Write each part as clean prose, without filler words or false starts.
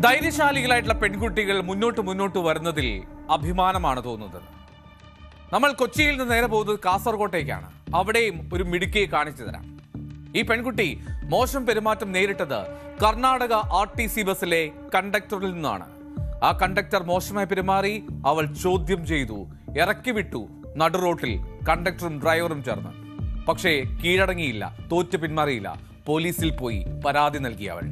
ധൈര്യശാലികളായിട്ടുള്ള പെൺകുട്ടികൾ മുന്നോട്ട് വരുന്നതിൽ അഭിമാനമാണ് തോന്നുന്നത്. നമ്മൾ കൊച്ചിയിൽ നിന്ന് നേരെ പോകുന്നത് കാസർകോട്ടേക്കാണ്. അവിടെയും ഒരു മിടുക്കിയെ കാണിച്ചു തരാം. ഈ പെൺകുട്ടി മോശം പെരുമാറ്റം നേരിട്ടത് കർണാടക RTC ബസ്സിലെ കണ്ടക്ടറിൽ നിന്നാണ്. ആ കണ്ടക്ടർ മോശമായി പെരുമാറി. അവൾ ചോദ്യം ചെയ്തു, ഇറക്കി വിട്ടു നടുറോട്ടിൽ കണ്ടക്ടറും ഡ്രൈവറും ചേർന്ന്. പക്ഷേ കീഴടങ്ങിയില്ല, തോറ്റു പിന്മാറിയില്ല. പോലീസിൽ പോയി പരാതി നൽകി അവൾ.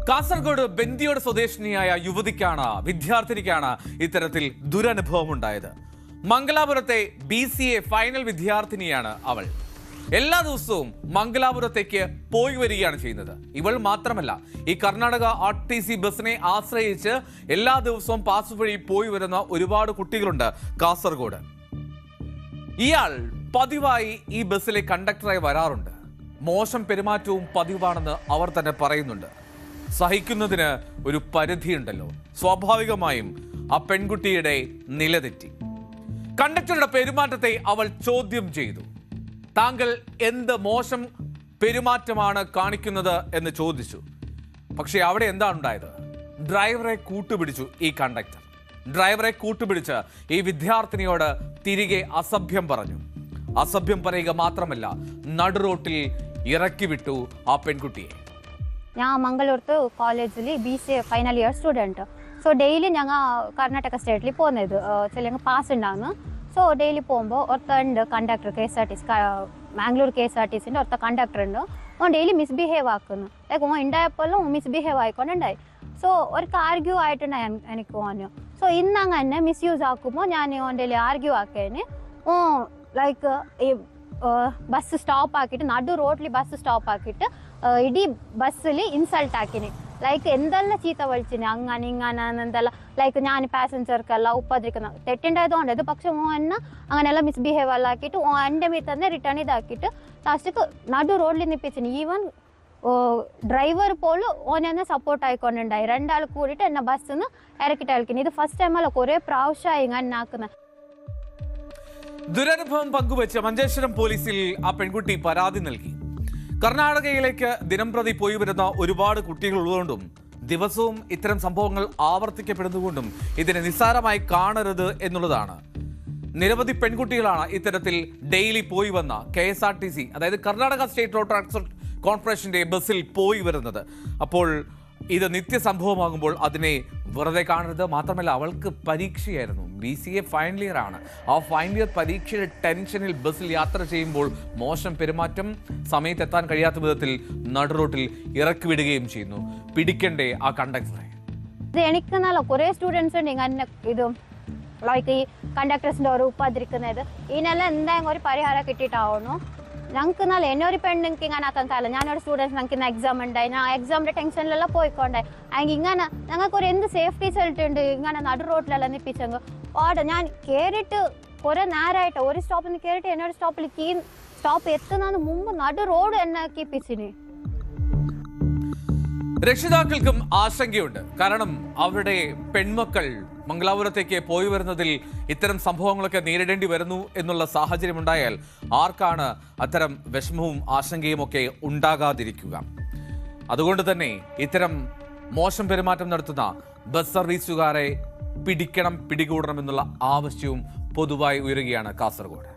കാസർഗോഡ് ബന്ദിയോട് സ്വദേശിനിയായ വിദ്യാർത്ഥിനിക്കാണ് ഇത്തരത്തിൽ ദുരനുഭവം ഉണ്ടായത്. മംഗലാപുരത്തെ BCA ഫൈനൽ വിദ്യാർത്ഥിനിയാണ് അവൾ. എല്ലാ ദിവസവും മംഗലാപുരത്തേക്ക് പോയി വരികയാണ് ചെയ്യുന്നത്. ഇവൾ മാത്രമല്ല, ഈ കർണാടക RTC ബസ്സിനെ ആശ്രയിച്ച് എല്ലാ ദിവസവും പാസ് വഴി പോയി വരുന്ന ഒരുപാട് കുട്ടികളുണ്ട് കാസർഗോഡ്. ഇയാൾ പതിവായി ഈ ബസ്സിലെ കണ്ടക്ടറായി വരാറുണ്ട്. മോശം പെരുമാറ്റവും പതിവാണെന്ന് അവർ തന്നെ പറയുന്നുണ്ട്. സഹിക്കുന്നതിന് ഒരു പരിധിയുണ്ടല്ലോ. സ്വാഭാവികമായും ആ പെൺകുട്ടിയുടെ നിലതെറ്റി. കണ്ടക്ടറുടെ പെരുമാറ്റത്തെ അവൾ ചോദ്യം ചെയ്തു. താങ്കൾ എന്ത് മോശം പെരുമാറ്റമാണ് കാണിക്കുന്നത് എന്ന് ചോദിച്ചു. പക്ഷെ അവിടെ എന്താണ് ഉണ്ടായത്? ഡ്രൈവറെ കൂട്ടുപിടിച്ചു ഈ കണ്ടക്ടർ. ഡ്രൈവറെ കൂട്ടുപിടിച്ച് ഈ വിദ്യാർത്ഥിനിയോട് തിരികെ അസഭ്യം പറഞ്ഞു. അസഭ്യം പറയുക മാത്രമല്ല, നടുറോട്ടിൽ ഇറക്കി വിട്ടു ആ പെൺകുട്ടിയെ. ഞാൻ മംഗളൂർത്ത് കോളേജിൽ BCA final year student. So daily ഞങ്ങൾ കർണാടക സ്റ്റേറ്റിൽ പോകുന്നത് ചില പാസ് ഉണ്ടാകുന്നു. സോ ഡെയിലി പോകുമ്പോൾ ഒരുത്തുണ്ട് കണ്ടക്ടർ KSRTC മാംഗ്ലൂർ KSRTCൻ്റെ ഒരുത്ത കണ്ടക്ടർ ഉണ്ട്. ഓൻ ഡെയിലി മിസ്ബിഹേവ് ആക്കുന്നു. ലൈക്ക് ഓൻ ഉണ്ടായപ്പോഴും മിസ്ബിഹേവ് ആയിക്കൊണ്ടുണ്ടായി. സോ ഒരു ആർഗ്യൂ ആയിട്ടുണ്ടായി എനിക്ക് ഓന്. സോ ഇന്നങ്ങ് തന്നെ മിസ്യൂസ് ആക്കുമ്പോൾ ഞാൻ ഓൻ ഡെയിലി ആർഗ്യൂ ആക്കിയതിന് ഓ ലൈക്ക് ഈ ബസ് സ്റ്റോപ്പ് ആക്കിയിട്ട് നടു റോഡിൽ ബസ് സ്റ്റോപ്പ് ആക്കിയിട്ട് ഇಡೀ ബസ്സിൽ ഇൻസൾട്ട് ആക്കിന്. ലൈക്ക് എന്തെല്ലാം ചീത്ത വിളിച്ചിന്, അങ്ങനെ എന്തെല്ലാം. ലൈക്ക് ഞാൻ പാസഞ്ചർക്കെല്ലാം ഉപദ്രവിക്കുന്ന തെറ്റുണ്ടായതുകൊണ്ട് ഇത്. പക്ഷെ ഓ എന്നെ അങ്ങനെല്ലാം മിസ്ബിഹേവ് എല്ലാം ആക്കിയിട്ട് ഓ എൻ്റെ മീത്ത് തന്നെ റിട്ടേൺ ഇതാക്കിയിട്ട് ലാസ്റ്റിക്ക് നടു റോഡിൽ നിപ്പിച്ചിന്. ഈവൻ ഡ്രൈവർ പോലും ഓനെന്നെ സപ്പോർട്ട് ആയിക്കൊണ്ടുണ്ടായി. രണ്ടാൾ കൂടിയിട്ട് എന്നെ ബസ്സിൽ നിന്ന് ഇറക്കിയിട്ട് അയക്കിന്. ഇത് ഫസ്റ്റ് ടൈമല്ല, കുറേ പ്രാവശ്യമായി ഇങ്ങനെ ആക്കുന്നത്. ദുരനുഭവം പങ്കുവെച്ച് മഞ്ചേശ്വരം പോലീസിൽ ആ പെൺകുട്ടി പരാതി നൽകി. കർണാടകയിലേക്ക് ദിനംപ്രതി പോയി വരുന്ന ഒരുപാട് കുട്ടികൾ ഉള്ളതുകൊണ്ടും ദിവസവും ഇത്തരം സംഭവങ്ങൾ ആവർത്തിക്കപ്പെടുന്നതുകൊണ്ടും ഇതിനെ നിസ്സാരമായി കാണരുത് എന്നുള്ളതാണ്. നിരവധി പെൺകുട്ടികളാണ് ഇത്തരത്തിൽ ഡെയിലി പോയി വന്ന KSRTC, അതായത് കർണാടക സ്റ്റേറ്റ് റോഡ് ട്രാൻസ്പോർട്ട് കോർപ്പറേഷന്റെ ബസ്സിൽ പോയി വരുന്നത്. അപ്പോൾ ഇത് നിത്യസംഭവമാകുമ്പോൾ അതിനെ വെറുതെ കാണരുത്. മാത്രമല്ല, അവൾക്ക് പരീക്ഷയായിരുന്നു. BCA ഫൈനൽ ഇയർ ആണ്. ആ ഫൈനൽ ഇയർ പരീക്ഷയുടെ ടെൻഷനിൽ ബസ്സിൽ യാത്ര ചെയ്യുമ്പോൾ മോശം പെരുമാറ്റം, സമയത്തെത്താൻ കഴിയാത്ത വിധത്തിൽ നടുറോട്ടിൽ ഇറക്കി വിടുകയും ചെയ്യുന്നു. പിടിക്കണ്ടേ ആ കണ്ടക്ടറെ? ഇത് എനിക്ക് നല്ല കുറേ സ്റ്റുഡൻസ് ഉണ്ട് ഇങ്ങനെ ഇത് ലൈക്ക് ഈ കണ്ടക്ടേഴ്സിൻ്റെ ഒരു ഉപദ്രവിക്കുന്നത്. ഇതിനെല്ലാം എന്തായാലും ഒരു പരിഹാരം കിട്ടിയിട്ടാവുന്നു. ഞങ്ങൾക്ക് നല്ല എന്നൊരു പെണ്ണിക്ക് ഇങ്ങനെ ആക്കാൻ കാലം. ഞാനൊരു സ്റ്റുഡൻസ്, ഞങ്ങൾക്ക് ഇന്ന് എക്സാം ഉണ്ടായി. ഞാൻ എക്സാമിൻ്റെ ടെൻഷനിലെല്ലാം പോയിക്കൊണ്ടായി. അല്ലെങ്കിൽ ഇങ്ങനെ ഞങ്ങൾക്കൊരു എന്ത് സേഫ്റ്റി സെൽറ്റ് ഉണ്ട് ഇങ്ങനെ നടു റോഡിലെല്ലാം നിപ്പിച്ചെങ്കിൽ ഓടെ ഞാൻ കയറിയിട്ട് കുറേ നേരമായിട്ട് ഒരു സ്റ്റോപ്പിൽ നിന്ന് കയറിയിട്ട് എന്നൊരു സ്റ്റോപ്പിൽ സ്റ്റോപ്പ് എത്തുന്നതിന് മുമ്പ് നടു റോഡ് എന്നെ കിപ്പിച്ചിന്. രക്ഷിതാക്കൾക്കും ആശങ്കയുണ്ട്. കാരണം അവരുടെ പെൺമക്കൾ മംഗലാപുരത്തേക്ക് പോയി വരുന്നതിൽ ഇത്തരം സംഭവങ്ങളൊക്കെ നേരിടേണ്ടി വരുന്നു എന്നുള്ള സാഹചര്യം ഉണ്ടായാൽ ആർക്കാണ് അത്തരം വിഷമവും ആശങ്കയും ഒക്കെ ഉണ്ടാകാതിരിക്കുക? അതുകൊണ്ട് തന്നെ ഇത്തരം മോശം പെരുമാറ്റം നടത്തുന്ന ബസ് സർവീസുകാരെ പിടികൂടണം എന്നുള്ള ആവശ്യവും പൊതുവായി ഉയരുകയാണ് കാസർഗോഡ്.